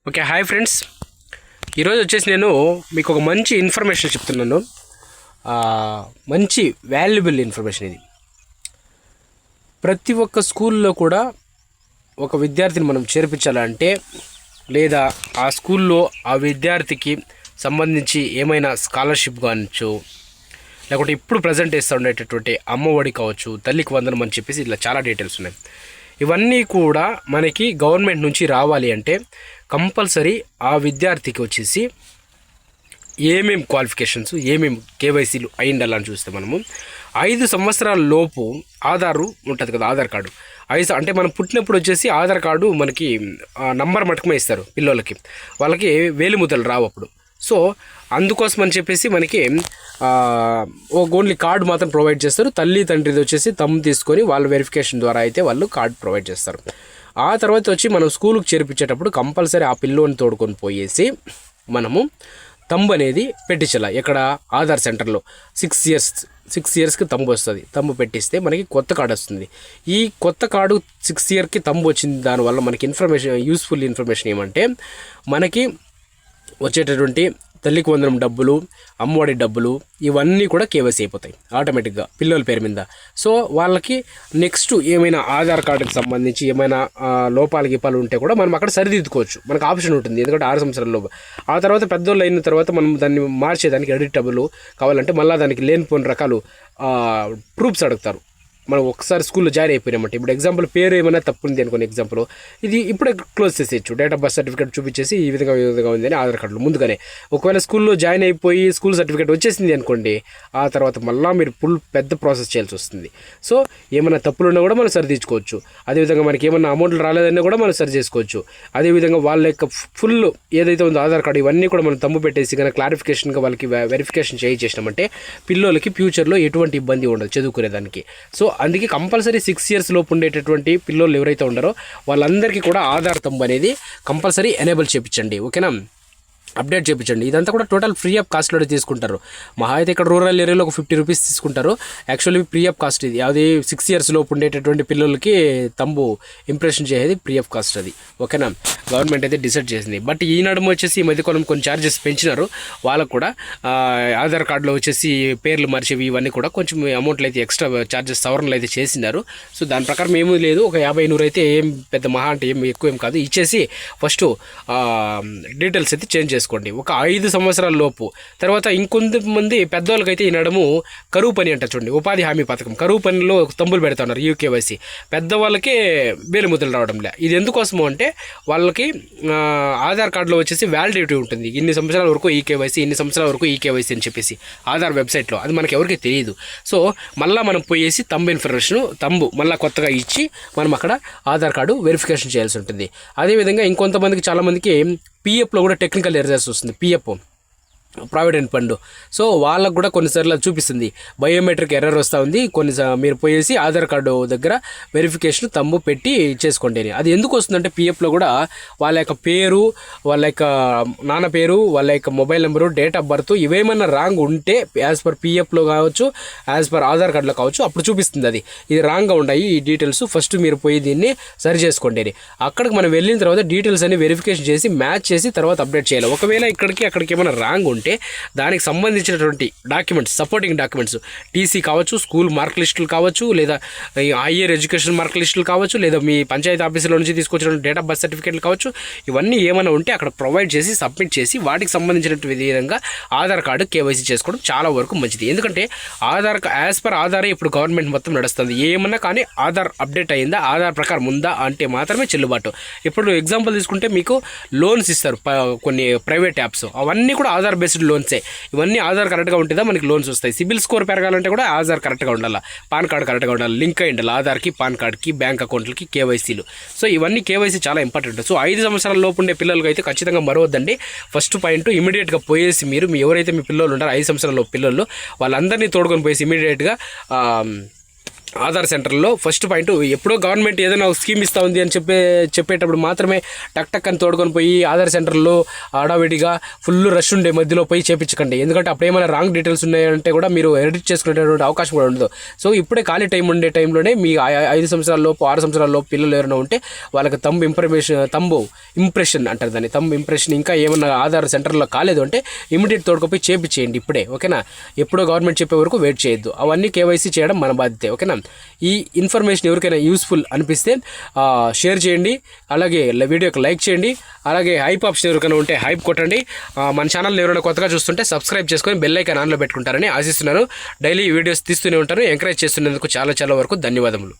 Okay, hi friends. ఈరోజు వచ్చేసి నేను మీకు ఒక మంచి ఇన్ఫర్మేషన్ చెప్తున్నాను. మంచి వాల్యుబుల్ ఇన్ఫర్మేషన్ ఇది. ప్రతి ఒక్క స్కూల్లో కూడా ఒక విద్యార్థిని మనం చేర్పించాలంటే, లేదా ఆ స్కూల్లో ఆ విద్యార్థికి సంబంధించి ఏమైనా స్కాలర్షిప్ కావచ్చు, లేకుంటే ఇప్పుడు ప్రజెంట్ చేస్తూ ఉండేటటువంటి అమ్మఒడి కావచ్చు, తల్లికి వందనం అని చెప్పేసి ఇలా చాలా డీటెయిల్స్ ఉన్నాయి. ఇవన్నీ కూడా మనకి గవర్నమెంట్ నుంచి రావాలి అంటే కంపల్సరీ ఆ విద్యార్థికి వచ్చేసి ఏమేమి క్వాలిఫికేషన్స్, ఏమేమి కేవైసీలు అయి ఉండాలని చూస్తే మనము 5 సంవత్సరాల లోపు ఆధారు ఉంటుంది కదా, ఆధార్ కార్డు. అంటే మనం పుట్టినప్పుడు వచ్చేసి ఆధార్ కార్డు మనకి నంబర్ మటుకమే ఇస్తారు పిల్లలకి, వాళ్ళకి వేలిముద్రలు రావు అప్పుడు. సో అందుకోసం అని చెప్పేసి మనకి ఓన్లీ కార్డు మాత్రం ప్రొవైడ్ చేస్తారు. తల్లి తండ్రిది వచ్చేసి తమ్ము తీసుకొని వాళ్ళ వెరిఫికేషన్ ద్వారా అయితే వాళ్ళు కార్డు ప్రొవైడ్ చేస్తారు. ఆ తర్వాత వచ్చి మనం స్కూల్కి చేర్పించేటప్పుడు కంపల్సరీ ఆ పిల్లోని తోడుకొని పోయేసి మనము తంబు అనేది పెట్టించాలి. ఎక్కడ? ఆధార్ సెంటర్లో 6 ఇయర్స్కి తంబు వస్తుంది. తంబు పెట్టిస్తే మనకి కొత్త కార్డు వస్తుంది. ఈ కొత్త కార్డు 6 ఇయర్కి తంబు వచ్చింది. దానివల్ల మనకి యూస్ఫుల్ ఇన్ఫర్మేషన్ ఏమంటే, మనకి వచ్చేటటువంటి తల్లికి వందనం డబ్బులు, అమ్మఒడి డబ్బులు ఇవన్నీ కూడా కేవైసీ అయిపోతాయి ఆటోమేటిక్గా పిల్లల పేరు మీద. సో వాళ్ళకి నెక్స్ట్ ఏమైనా ఆధార్ కార్డుకి సంబంధించి ఏమైనా లోపాలు గీపాలు ఉంటే కూడా మనం అక్కడ సరిదిద్దుకోవచ్చు. మనకు ఆప్షన్ ఉంటుంది, ఎందుకంటే 6 సంవత్సరాల ఆ తర్వాత పెద్దోళ్ళు అయిన తర్వాత మనం దాన్ని మార్చేదానికి ఎడిటబుల్ కావాలంటే మళ్ళీ దానికి లేనిపోయిన రకాలు ప్రూఫ్స్ అడుగుతారు. మనం ఒకసారి స్కూల్లో జాయిన్ అయిపోయినామంటే, ఇప్పుడు ఎగ్జాంపుల్ పేరు ఏమైనా తప్పు ఉంది అనుకోని, ఎగ్జాంపుల్ ఇది ఇప్పుడే క్లోజ్ చేసేయచ్చు. డేట్ ఆఫ్ బర్త్ సర్టిఫికేట్ చూపించేసి ఈ విధంగా ఉంది అని ఆధార్ కార్డులో ముందుగానే. ఒకవేళ స్కూల్లో జాయిన్ అయిపోయి స్కూల్ సర్టిఫికేట్ వచ్చేసింది అనుకోండి, ఆ తర్వాత మళ్ళీ మీరు పెద్ద ప్రాసెస్ చేయాల్సి వస్తుంది. సో ఏమైనా తప్పులు ఉన్నా కూడా మనం సరిదిద్దుకోవచ్చు. అదేవిధంగా మనకి ఏమైనా అమౌంట్లు రాలేదన్నా కూడా మనం సరి చేసుకోవచ్చు. అదేవిధంగా వాళ్ళ యొక్క ఫుల్ ఏదైతే ఉందో ఆధార్ కార్డు ఇవన్నీ కూడా మనం తమ్ము పెట్టేసి కనుక క్లారిఫికేషన్గా వాళ్ళకి వెరిఫికేషన్ చేయించేసినామంటే పిల్లలకి ఫ్యూచర్లో ఎటువంటి ఇబ్బంది ఉండదు చదువుకునేదానికి. సో అందుకే కంపల్సరీ 6 ఇయర్స్ లోపు ఉండేటటువంటి పిల్లలు ఎవరైతే ఉన్నారో వాళ్ళందరికీ కూడా ఆధార్ తంబు అనేది కంపల్సరీ ఎనేబుల్ చేయించండి. ఓకేనా? అప్డేట్ చేయించండి. ఇదంతా కూడా టోటల్ ఫ్రీ ఆఫ్ కాస్ట్లో తీసుకుంటారు. మహా అయితే ఇక్కడ రూరల్ ఏరియాలో ఒక 50 రూపీస్ తీసుకుంటారు. యాక్చువల్లీ ఫ్రీ ఆఫ్ కాస్ట్ ఇది. అది 6 ఇయర్స్ లోపు ఉండేటటువంటి పిల్లలకి తంబు ఇంప్రెషన్ చేసేది ఫ్రీ ఆఫ్ కాస్ట్ అది. ఓకేనా? గవర్నమెంట్ అయితే డిసైడ్ చేసింది. బట్ ఈ నడుము వచ్చేసి ఈ మధ్యకాలం కొన్ని ఛార్జెస్ పెంచినారు. వాళ్ళకు కూడా ఆధార్ కార్డులో వచ్చేసి పేర్లు మార్చేవి ఇవన్నీ కూడా కొంచెం అమౌంట్లు అయితే ఎక్స్ట్రా ఛార్జెస్ సవరణలు అయితే చేసినారు. సో దాని ప్రకారం ఏమీ లేదు, ఒక 50-100 అయితే ఏం పెద్ద మహా అంటే ఏం ఎక్కువ ఏం కాదు. ఇచ్చేసి ఫస్ట్ డీటెయిల్స్ అయితే చేంజ్ చేసుకోండి ఒక 5 సంవత్సరాల లోపు. తర్వాత ఇంకొంతమంది పెద్దవాళ్ళకైతే ఈ నడుము కరువు పని అంటారు చూడండి, ఉపాధి హామీ పథకం, కరువు పనిలో తంబులు పెడుతున్నారు యూకేవైసీ. పెద్దవాళ్ళకి వేలిముద్రలు రావడంలే. ఇది ఎందుకోసము అంటే వాళ్ళకి ఆధార్ కార్డులో వచ్చేసి వ్యాలిడిటీ ఉంటుంది. ఇన్ని సంవత్సరాల వరకు ఈ కేవైసీ, ఇన్ని సంవత్సరాల వరకు ఈ కేవైసీ అని చెప్పేసి ఆధార్ వెబ్సైట్లో. అది మనకి ఎవరికి తెలియదు. సో మళ్ళీ మనం పోయేసి తంబు మళ్ళీ కొత్తగా ఇచ్చి మనం అక్కడ ఆధార్ కార్డు వెరిఫికేషన్ చేయాల్సి ఉంటుంది. అదేవిధంగా ఇంకొంతమందికి చాలామందికి పిఎఫ్లో కూడా టెక్నికల్ ఎర్రర్స్ వస్తుంది. PF provident fund. సో వాళ్ళకు కూడా కొన్నిసార్లు చూపిస్తుంది బయోమెట్రిక్ ఎర్రర్ వస్తూ ఉంది. మీరు పోయేసి ఆధార్ కార్డు దగ్గర వెరిఫికేషన్ తంబు పెట్టి చేసుకోండి అని. అది ఎందుకు వస్తుందంటే పిఎఫ్లో కూడా వాళ్ళ యొక్క పేరు, వాళ్ళ యొక్క నాన్న పేరు, వాళ్ళ యొక్క mobile number, date of birth ఇవేమన్నా రాంగ్ ఉంటే యాజ్ పర్ పిఎఫ్లో కావచ్చు, యాజ్ పర్ ఆధార్ కార్డులో కావచ్చు, అప్పుడు చూపిస్తుంది అది ఇది రాంగ్గా ఉన్నాయి ఈ డీటెయిల్స్, ఫస్ట్ మీరు పోయి దీన్ని సరి చేసుకోండి అని. అక్కడికి మనం వెళ్ళిన తర్వాత డీటెయిల్స్ అన్ని వెరిఫికేషన్ చేసి మ్యాచ్ చేసి తర్వాత అప్డేట్ చేయాలి. ఒకవేళ అక్కడికి ఏమైనా రాంగ్ ఉంటే దానికి సంబంధించినటువంటి డాక్యుమెంట్స్, సపోర్టింగ్ డాక్యుమెంట్స్, టీసీ కావచ్చు, స్కూల్ మార్క్ లిస్టులు కావచ్చు, లేదా హైయర్ ఎడ్యుకేషన్ మార్క్ లిస్టులు కావచ్చు, లేదా మీ పంచాయతీ ఆఫీసులో నుంచి తీసుకొచ్చిన డేట్ ఆఫ్ బర్త్ సర్టిఫికేట్లు కావచ్చు, ఇవన్నీ ఏమైనా ఉంటే అక్కడ ప్రొవైడ్ చేసి సబ్మిట్ చేసి వాటికి సంబంధించినటువంటి విధంగా ఆధార్ కార్డు కేవైసీ చేసుకోవడం చాలా వరకు మంచిది. ఎందుకంటే యాజ్ పర్ ఆధారే ఇప్పుడు గవర్నమెంట్ మొత్తం నడుస్తుంది. ఏమన్నా కానీ ఆధార్ అప్డేట్ అయిందా, ఆధార్ ప్రకారం ఉందా అంటే మాత్రమే చెల్లుబాటు. ఇప్పుడు ఎగ్జాంపుల్ తీసుకుంటే మీకు లోన్స్ ఇస్తారు కొన్ని ప్రైవేట్ యాప్స్, అవన్నీ కూడా ఆధార్ బేస్డ్ లోన్సే. ఇవన్నీ ఆధార్ కరెక్ట్గా ఉంటుందా మనకి లోన్స్ వస్తాయి. సిబిల్ స్కోర్ పెరగాలంటే కూడా ఆధార్ కరెక్ట్గా ఉండాలి, పాన్ కార్డు కరెక్ట్గా ఉండాలి, లింక్ అయి ఉండాలి ఆధార్కి, పాన్ కార్డ్కి, బ్యాంక్ అకౌంట్లకి, కేవైసీలు. సో ఇవన్నీ కేవైసీ చాలా ఇంపార్టెంట్. సో 5 సంవత్సరాల లోపు ఉండే పిల్లలకి అయితే ఖచ్చితంగా మరవద్దండి. ఫస్ట్ పాయింట్, ఇమీడియట్గా పోయేసి మీరు ఎవరైతే మీ పిల్లలు ఉంటారో 5 సంవత్సరాల లోపు పిల్లలు వాళ్ళందరినీ తోడుకొని పోయేసి ఇమీడియట్గా ఆధార్ సెంటర్లో ఫస్ట్ పాయింట్, ఎప్పుడో గవర్నమెంట్ ఏదైనా స్కీమ్ ఇస్తూ ఉంది అని చెప్పేటప్పుడు మాత్రమే టక్ అని తోడుకొని పోయి ఆధార్ సెంటర్లో హడావిడిగా ఫుల్ రష్ ఉండే మధ్యలో పోయి చేపించకండి. ఎందుకంటే అప్పుడు ఏమైనా రాంగ్ డీటెయిల్స్ ఉన్నాయంటే కూడా మీరు ఎడిట్ చేసుకునేటువంటి అవకాశం కూడా ఉండదు. సో ఇప్పుడే ఖాళీ టైం ఉండే టైంలోనే మీ 5 సంవత్సరాలలోపు 6 సంవత్సరాలలోపు పిల్లలు ఎవరైనా ఉంటే వాళ్ళకి తంబు ఇంప్రెషన్ అంటారు దాన్ని, తంబు ఇంప్రెషన్ ఇంకా ఏమన్నా ఆధార్ సెంటర్లో కాలేదు అంటే ఇమీడియట్ తోడుకపోయి చేపించేయండి ఇప్పుడే, ఓకేనా. ఎప్పుడో గవర్నమెంట్ చెప్పే వరకు వెయిట్ చేయొద్దు. అవన్నీ కేవైసీ చేయడం మన బాధ్యతే, ఓకేనా. ఈ ఇన్ఫర్మేషన్ ఎవరికైనా యూస్ఫుల్ అనిపిస్తే షేర్ చేయండి, అలాగే వీడియోకి లైక్ చేయండి, అలాగే హైప్ ఆప్షన్ ఎవరికైనా ఉంటే హైప్ కొట్టండి. మన ఛానల్ని ఎవరైనా కొత్తగా చూస్తుంటే సబ్స్క్రైబ్ చేసుకొని బెల్ ఐకాన్ ఆన్లో పెట్టుకుంటారని ఆశిస్తున్నాను. డైలీ వీడియోస్ తీస్తూనే ఉంటాను. ఎంకరేజ్ చేస్తున్నందుకు చాలా వరకు ధన్యవాదములు.